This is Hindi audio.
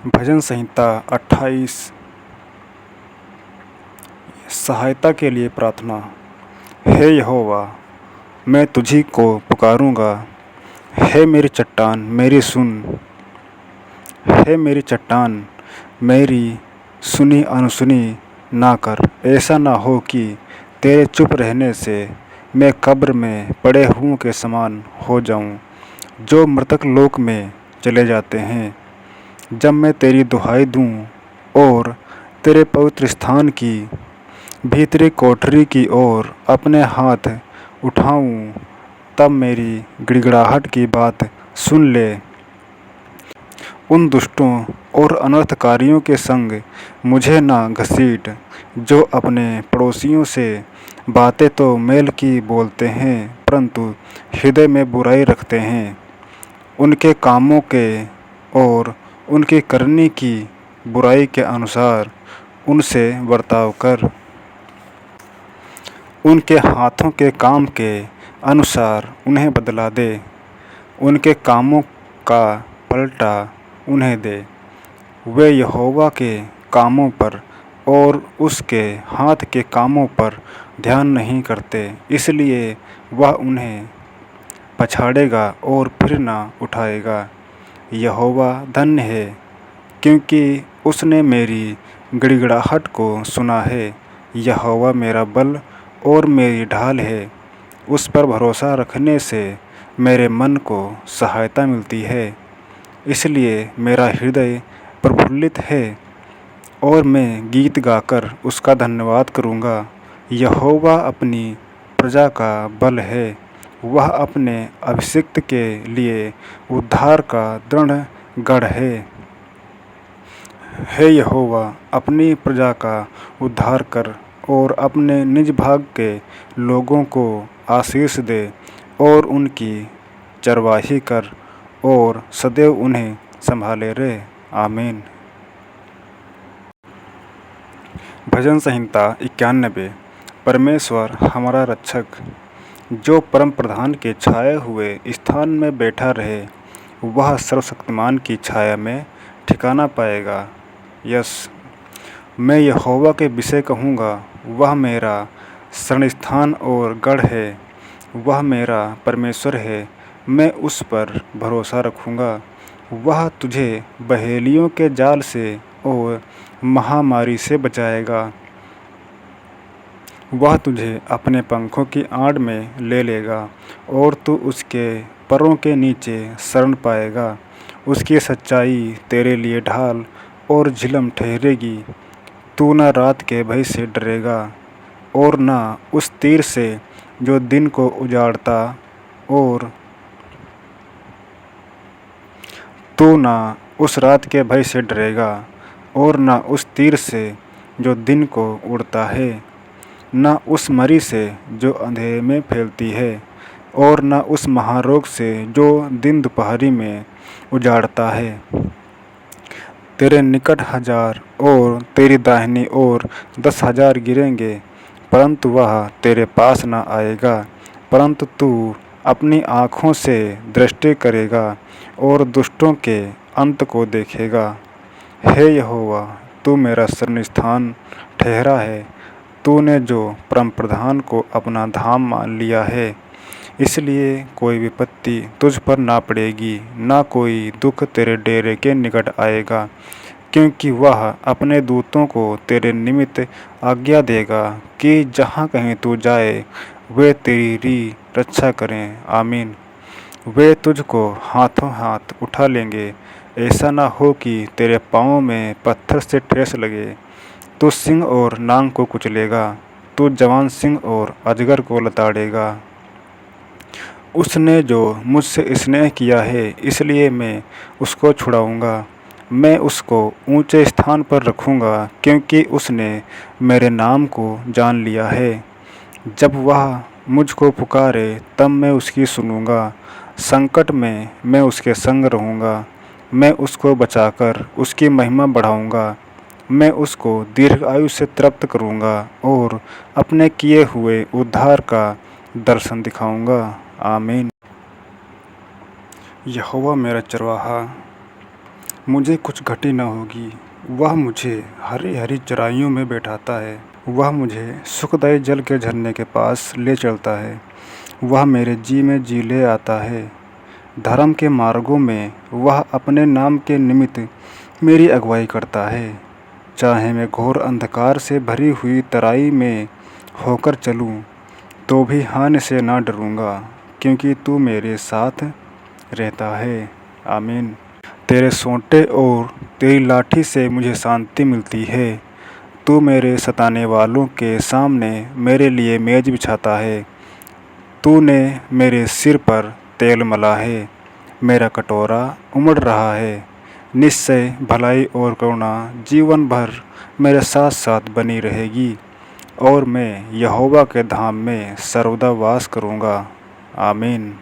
भजन संहिता 28। सहायता के लिए प्रार्थना। हे यहोवा, मैं तुझी को पुकारूंगा। हे मेरी चट्टान, मेरी सुन। हे मेरी चट्टान, मेरी सुनी अनसुनी ना कर। ऐसा ना हो कि तेरे चुप रहने से मैं कब्र में पड़े हुओं के समान हो जाऊं, जो मृतक लोक में चले जाते हैं। जब मैं तेरी दुहाई दूं और तेरे पवित्र स्थान की भीतरी कोठरी की ओर अपने हाथ उठाऊं, तब मेरी गिड़गिड़ाहट की बात सुन ले। उन दुष्टों और अनर्थकारियों के संग मुझे ना घसीट, जो अपने पड़ोसियों से बातें तो मेल की बोलते हैं, परंतु हृदय में बुराई रखते हैं। उनके कामों के और उनकी करनी की बुराई के अनुसार उनसे बर्ताव कर। उनके हाथों के काम के अनुसार उन्हें बदला दे। उनके कामों का पलटा उन्हें दे। वे यहोवा के कामों पर और उसके हाथ के कामों पर ध्यान नहीं करते, इसलिए वह उन्हें पछाड़ेगा और फिर ना उठाएगा। यहोवा धन्य है, क्योंकि उसने मेरी गिड़गिड़ाहट को सुना है। यहोवा मेरा बल और मेरी ढाल है। उस पर भरोसा रखने से मेरे मन को सहायता मिलती है। इसलिए मेरा हृदय प्रफुल्लित है और मैं गीत गाकर उसका धन्यवाद करूँगा। यहोवा अपनी प्रजा का बल है। वह अपने अभिषिक्त के लिए उद्धार का दृढ़ गढ़ है। हे यहोवा, अपनी प्रजा का उद्धार कर और अपने निज भाग के लोगों को आशीष दे और उनकी चरवाही कर और सदैव उन्हें संभाले रहे। आमीन। भजन संहिता 91। परमेश्वर हमारा रक्षक। जो परम प्रधान के छाए हुए स्थान में बैठा रहे, वह सर्वशक्तिमान की छाया में ठिकाना पाएगा। यस, मैं यहोवा के विषय कहूँगा, वह मेरा शरणस्थान और गढ़ है। वह मेरा परमेश्वर है, मैं उस पर भरोसा रखूँगा। वह तुझे बहेलियों के जाल से और महामारी से बचाएगा। वह तुझे अपने पंखों की आड़ में ले लेगा और तू उसके परों के नीचे शरण पाएगा। उसकी सच्चाई तेरे लिए ढाल और झिलम ठहरेगी। तू न रात के भय से डरेगा और न उस तीर से जो दिन को उजाड़ता और तू न उस रात के भय से डरेगा और न उस तीर से जो दिन को उड़ता है, न उस मरी से जो अंधेरे में फैलती है और न उस महारोग से जो दिन दोपहरी में उजाड़ता है। तेरे निकट 1000 और तेरी दाहिनी ओर 10,000 गिरेंगे, परंतु वह तेरे पास न आएगा। परंतु तू अपनी आँखों से दृष्टि करेगा और दुष्टों के अंत को देखेगा। हे यहोवा, तू मेरा शरणस्थान ठहरा है। तूने जो परम प्रधान को अपना धाम मान लिया है, इसलिए कोई विपत्ति तुझ पर ना पड़ेगी, ना कोई दुख तेरे डेरे के निकट आएगा, क्योंकि वह अपने दूतों को तेरे निमित्त आज्ञा देगा कि जहाँ कहीं तू जाए वे तेरी रक्षा करें। आमीन। वे तुझको हाथों हाथ उठा लेंगे, ऐसा ना हो कि तेरे पाँवों में पत्थर से ठेस लगे। तू सिंह और नाग को कुचलेगा, तू जवान सिंह और अजगर को लताड़ेगा। उसने जो मुझसे स्नेह किया है, इसलिए मैं उसको छुड़ाऊंगा। मैं उसको ऊंचे स्थान पर रखूंगा, क्योंकि उसने मेरे नाम को जान लिया है। जब वह मुझको पुकारे, तब मैं उसकी सुनूंगा। संकट में मैं उसके संग रहूंगा। मैं उसको बचाकर उसकी महिमा बढ़ाऊंगा। मैं उसको दीर्घ आयु से तृप्त करूंगा और अपने किए हुए उद्धार का दर्शन दिखाऊंगा। आमीन। यहोवा मेरा चरवाहा, मुझे कुछ घटी न होगी। वह मुझे हरी हरी चराइयों में बैठाता है। वह मुझे सुखदायी जल के झरने के पास ले चलता है। वह मेरे जी में जी ले आता है। धर्म के मार्गों में वह अपने नाम के निमित्त मेरी अगुवाई करता है। चाहे मैं घोर अंधकार से भरी हुई तराई में होकर चलूं, तो भी हानि से ना डरूंगा, क्योंकि तू मेरे साथ रहता है। आमीन। तेरे सोंटे और तेरी लाठी से मुझे शांति मिलती है। तू मेरे सताने वालों के सामने मेरे लिए मेज बिछाता है। तूने मेरे सिर पर तेल मला है। मेरा कटोरा उमड़ रहा है। निश्चय भलाई और करुणा जीवन भर मेरे साथ साथ बनी रहेगी, और मैं यहोवा के धाम में सर्वदा वास करूँगा। आमीन।